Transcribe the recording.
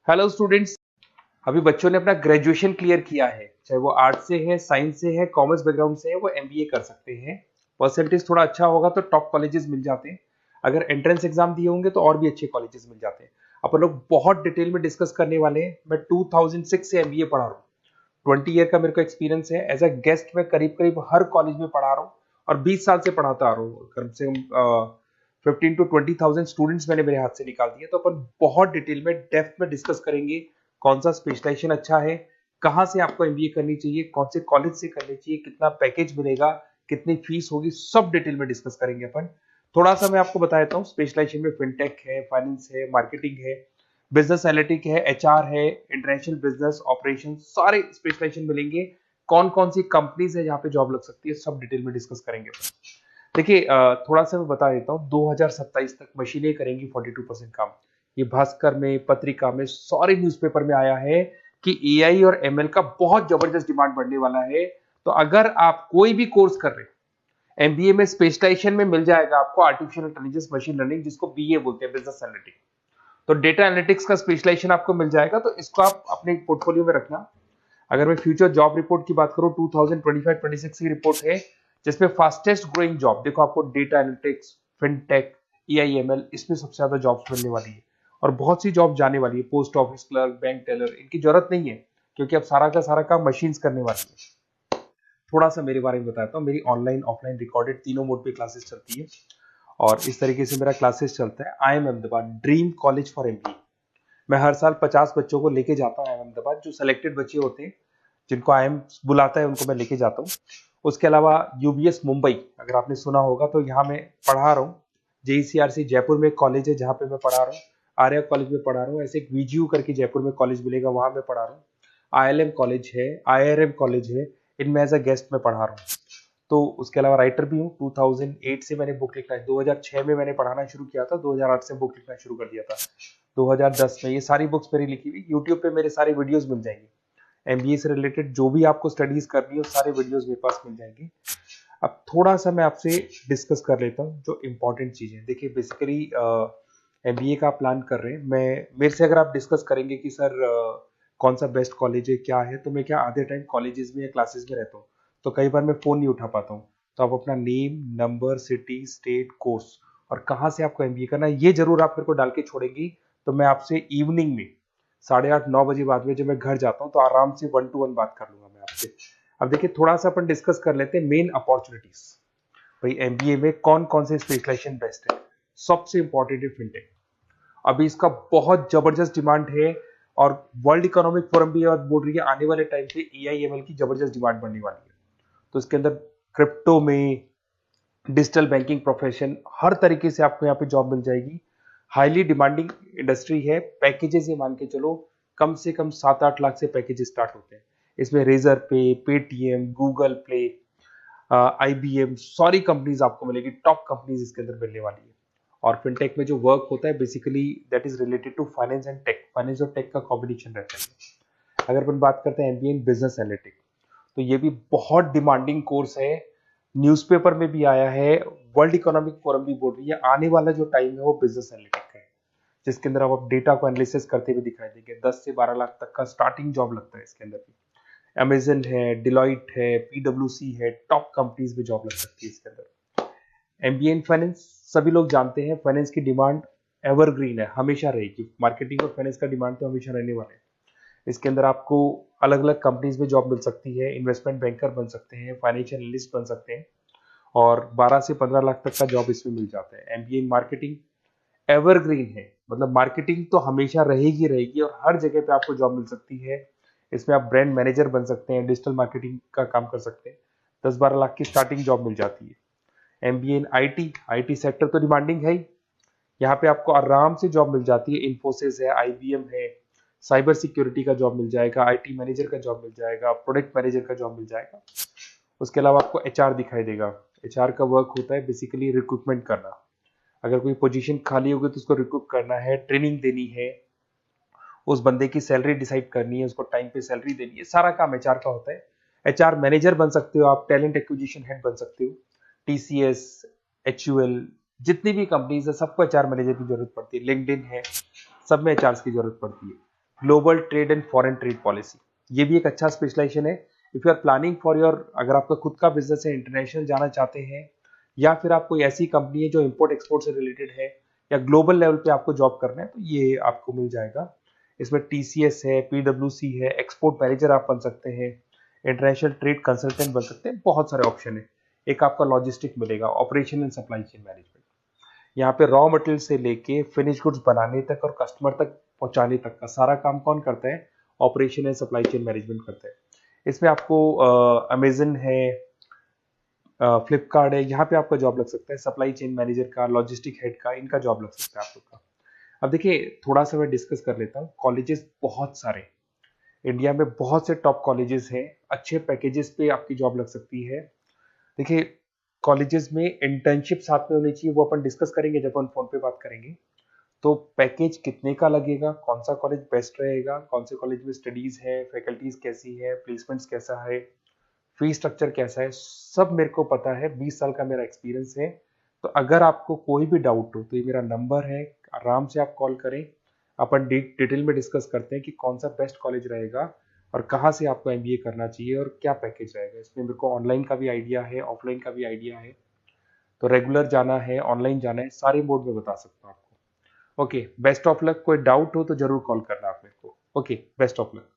Hello students. अभी बच्चों ने अपना ग्रेजुएशन क्लियर किया है, चाहे वो आर्ट्स से है, साइंस से है, कॉमर्स बैकग्राउंड से है, वो एमबीए कर सकते हैं। परसेंटेज थोड़ा अच्छा होगा तो टॉप कॉलेजेस मिल जाते हैं। अगर एंट्रेंस एग्जाम दिए होंगे तो और भी अच्छे कॉलेजेस मिल जाते हैं। अपन लोग बहुत डिटेल में डिस्कस करने वाले हैं। मैं 2006 से एमबीए पढ़ा रहा हूँ। 20 ईयर का मेरे को एक्सपीरियंस है। एज अ गेस्ट मैं करीब करीब हर कॉलेज में पढ़ा रहा हूँ और 20 साल से पढ़ाता आ रहा हूँ। कम से कम 15 to 20 thousand स्टूडेंट्स मैंने मेरे हाथ से निकाल दिए। तो अपन बहुत डिटेल में डेप्थ में डिस्कस करेंगे कौन सा स्पेशलाइजेशन अच्छा है, कहाँ से आपको एमबीए करनी चाहिए, कौन से कॉलेज से करनी चाहिए, कितना पैकेज मिलेगा, कितनी फीस होगी, सब डिटेल में डिस्कस करेंगे अपन। थोड़ा सा मैं आपको बता देता हूँ। स्पेशलाइजेशन में फिनटेक है, फाइनेंस है, मार्केटिंग है, बिजनेस एनालिटिक है, एचआर है, इंटरनेशनल बिजनेस ऑपरेशन, सारे स्पेशलाइजेशन मिलेंगे। कौन कौन सी कंपनीज है जहाँ पे जॉब लग सकती है, सब डिटेल में डिस्कस करेंगे। देखिए, थोड़ा सा मैं बता देता हूँ। 2027 तक मशीनें करेंगी 42% काम। ये भास्कर में, पत्रिका में, सारे न्यूज़पेपर में आया है कि एआई और एमएल का बहुत जबरदस्त डिमांड बढ़ने वाला है। तो अगर आप कोई भी कोर्स कर रहे हैं, एमबीए में स्पेशलाइजेशन में मिल जाएगा आपको आर्टिफिशियल इंटेलिजेंस, मशीन लर्निंग, जिसको बीए बोलते हैं, बिजनेस एनालिटिक्स। तो डेटा एनालिटिक्स का स्पेशलाइजेशन आपको मिल जाएगा, तो इसको आप अपने पोर्टफोलियो में रखना। अगर मैं फ्यूचर जॉब रिपोर्ट की बात करूं, 2025-26 की रिपोर्ट है, जिसमें फास्टेस्ट ग्रोइंग जॉब देखो आपको डेटा एनालिटिक्स, फिनटेक, एआईएमएल, इसमें सबसे ज्यादा जॉब्स मिलने वाली है। और बहुत सी जॉब जाने वाली है। Post office clerk, bank teller, इनकी जरूरत नहीं है क्योंकि अब सारा का सारा काम मशीन्स करने वाली है। थोड़ा सा मेरे बारे में बताता हूँ। मेरी ऑनलाइन ऑफलाइन रिकॉर्डेड तीनों मोड पे क्लासेस चलती है और इस तरीके से मेरा क्लासेस चलता है। I am Ahmedabad dream college for MBA. मैं हर साल 50 बच्चों को लेके जाता हूँ अहमदाबाद। जो सिलेक्टेड बच्चे होते हैं, जिनको आईएम बुलाता है, उनको मैं लेके जाता हूँ। उसके अलावा यूबीएस मुंबई, अगर आपने सुना होगा, तो यहाँ मैं पढ़ा रहा हूँ। जेईसीआरसी जयपुर में एक कॉलेज है जहाँ पे मैं पढ़ा रहा हूँ। आर्या कॉलेज में पढ़ा रहा हूँ। ऐसे एक वीजीयू करके जयपुर में कॉलेज मिलेगा, वहां मैं पढ़ा रहा हूँ। आईएलएम कॉलेज है, आईआरएम कॉलेज है, इनमें एज अ गेस्ट में पढ़ा रहा हूँ। तो उसके अलावा राइटर भी हूँ। 2008 से मैंने बुक लिखना है। 2006 में मैंने पढ़ाना शुरू किया था, 2008 से बुक लिखना शुरू कर दिया था। 2010 में ये सारी बुक्स मेरी लिखी हुई यूट्यूब पे मेरे सारे वीडियोस मिल जाएंगे। एमबीए से रिलेटेड जो भी आपको स्टडीज करनी हो, सारे वीडियोस मेरे पास मिल जाएंगे। अब थोड़ा सा मैं आपसे डिस्कस कर लेता हूँ जो इम्पोर्टेंट चीजें। देखिए, बेसिकली एमबीए का प्लान कर रहे हैं, मैं मेरे से अगर आप डिस्कस करेंगे कि सर कौन सा बेस्ट कॉलेज है, क्या है, तो मैं क्या आधे टाइम कॉलेजेस में या क्लासेस में रहता हूँ, तो कई बार मैं फोन नहीं उठा पाता हूँ। तो आप अपना name, number, city, state, course और कहाँ से आपको एमबीए करना है, ये जरूर आप मेरे को डाल के छोड़ेंगी। तो मैं आपसे इवनिंग में 8:30-9 बजे बाद में जब मैं घर जाता हूँ, तो आराम से 1 to 1 बात कर लूंगा मैं आपसे। अब देखिए, थोड़ा सा अपन डिस्कस कर लेते हैं मेन अपॉर्चुनिटीज। भाई, एमबीए में कौन कौन से स्पेशलाइजेशन बेस्ट है। सबसे इंपॉर्टेंट है फिनटेक। अभी इसका बहुत जबरदस्त डिमांड है और वर्ल्ड इकोनॉमिक फोरम भी बोल रही है आने वाले टाइम पे एआईएमएल की जबरदस्त डिमांड बढ़ने वाली है। तो इसके अंदर क्रिप्टो में, डिजिटल बैंकिंग प्रोफेशन, हर तरीके से आपको यहाँ पे जॉब मिल जाएगी। हाईली डिमांडिंग इंडस्ट्री है। पैकेजेस ये मान के चलो, कम से कम 7-8 लाख से पैकेजेस स्टार्ट होते हैं। इसमें रेजर पे, पेटीएम, गूगल प्ले, आईबीएम, सारी कंपनीज आपको मिलेगी। टॉप कंपनीज इसके अंदर मिलने वाली है। और फिनटेक में जो वर्क होता है, basically that is related to finance and tech. Finance और टेक का कॉम्बिनेशन रहता है। अगर अपन बात करते हैं एमबीए इन बिजनेस एनालिटिक्स, तो ये भी बहुत डिमांडिंग कोर्स है। न्यूज़पेपर में भी आया है, वर्ल्ड इकोनॉमिक फोरम भी बोल रही है आने वाला जो टाइम है वो बिजनेस एनालिटिक्स का है, जिसके अंदर आप डेटा को एनालिसिस करते हुए दिखाई देंगे। 10 से 12 लाख तक का स्टार्टिंग जॉब लगता है इसके अंदर भी। अमेजन है, डिलॉइट है, पीडब्ल्यूसी है, टॉप कंपनीज में जॉब लग सकती है इसके अंदर। एमबीए इन फाइनेंस, सभी लोग जानते हैं फाइनेंस की डिमांड एवरग्रीन है, हमेशा रहेगी। मार्केटिंग और फाइनेंस का डिमांड तो हमेशा रहने वाला है। इसके अंदर आपको अलग अलग कंपनीज में जॉब मिल सकती है। इन्वेस्टमेंट बैंकर बन सकते हैं, फाइनेंशियल एनालिस्ट बन सकते हैं और 12 से 15 लाख तक का जॉब इसमें मिल जाता है। एमबीए इन मार्केटिंग एवरग्रीन है, मतलब मार्केटिंग तो हमेशा रहेगी रहेगी और हर जगह पे आपको जॉब मिल सकती है। इसमें आप ब्रांड मैनेजर बन सकते हैं, डिजिटल मार्केटिंग का काम कर सकते हैं। 10-12 लाख की स्टार्टिंग जॉब मिल जाती है। MBA in IT, IT sector तो डिमांडिंग है ही। यहाँ पे आपको आराम से जॉब मिल जाती है। इन्फोसिस है, आईबीएम है, साइबर सिक्योरिटी का जॉब मिल जाएगा, आईटी मैनेजर का जॉब मिल जाएगा, प्रोडक्ट मैनेजर का जॉब मिल जाएगा। उसके अलावा आपको एचआर दिखाई देगा। एचआर का वर्क होता है बेसिकली रिक्रूटमेंट करना। अगर कोई पोजीशन खाली होगी तो उसको रिक्रूट करना है, ट्रेनिंग देनी है, उस बंदे की सैलरी डिसाइड करनी है, उसको टाइम पे सैलरी देनी है, सारा काम एचआर का होता है। एचआर मैनेजर बन सकते हो आप, टैलेंट एक्विजिशन हेड बन सकते हो। टीसीएस, एचयूएल, जितनी भी कंपनीज है सबको एचआर मैनेजर की जरूरत पड़ती है। लिंक्डइन है, सब में एचआर की जरूरत पड़ती है। Global trade and foreign trade policy, ये भी एक अच्छा स्पेशलाइजेशन है। If you are planning for your, अगर आपका खुद का बिजनेस है, इंटरनेशनल जाना चाहते हैं, या फिर आप कोई ऐसी कंपनी है जो इंपोर्ट एक्सपोर्ट से रिलेटेड है, या ग्लोबल लेवल पे आपको जॉब करना है, तो ये आपको मिल जाएगा। इसमें टीसीएस है, पीडब्ल्यूसी है, एक्सपोर्ट मैनेजर आप बन सकते हैं, इंटरनेशनल ट्रेड कंसल्टेंट बन सकते हैं, बहुत सारे ऑप्शन है। एक आपका लॉजिस्टिक मिलेगा, operation and supply chain management, यहाँ पे रॉ मटेरियल से लेके फिनिश गुड्स बनाने तक और कस्टमर तक पहुंचाने तक का सारा काम कौन करता है? Operation and supply chain management करता है। इसमें आपको अमेजन है, फ्लिपकार्ट है, यहाँ पे आपका जॉब लग सकता है, सप्लाई चेन मैनेजर का, लॉजिस्टिक हेड का, इनका जॉब लग सकता है आप लोग का। अब देखिए, थोड़ा सा मैं डिस्कस कर लेता हूँ। कॉलेजेस बहुत सारे इंडिया में, बहुत से टॉप कॉलेजेस हैं, अच्छे पैकेजेस पे आपकी जॉब लग सकती है। देखिए, कॉलेजेस में इंटर्नशिप साथ में होनी चाहिए, वो अपन डिस्कस करेंगे जब अपन फोन पे बात करेंगे। तो पैकेज कितने का लगेगा, कौन सा कॉलेज बेस्ट रहेगा, कौन से कॉलेज में स्टडीज है, फैकल्टीज कैसी है, प्लेसमेंट्स कैसा है, फी स्ट्रक्चर कैसा है, सब मेरे को पता है, 20 साल का मेरा एक्सपीरियंस है। तो अगर आपको कोई भी डाउट हो तो ये मेरा नंबर है, आराम से आप कॉल करें। अपन डिटेल में डिस्कस करते हैं कि कौन सा बेस्ट कॉलेज रहेगा और कहाँ से आपको एमबीए करना चाहिए और क्या पैकेज रहेगा। इसमें मेरे को ऑनलाइन का भी आइडिया है, ऑफलाइन का भी आइडिया है, तो रेगुलर जाना है, ऑनलाइन जाना है, सारे मोड में बता सकता हूँ आपको। Okay, best of luck. कोई डाउट हो तो जरूर कॉल करना आप मेरे को। Okay, best of luck.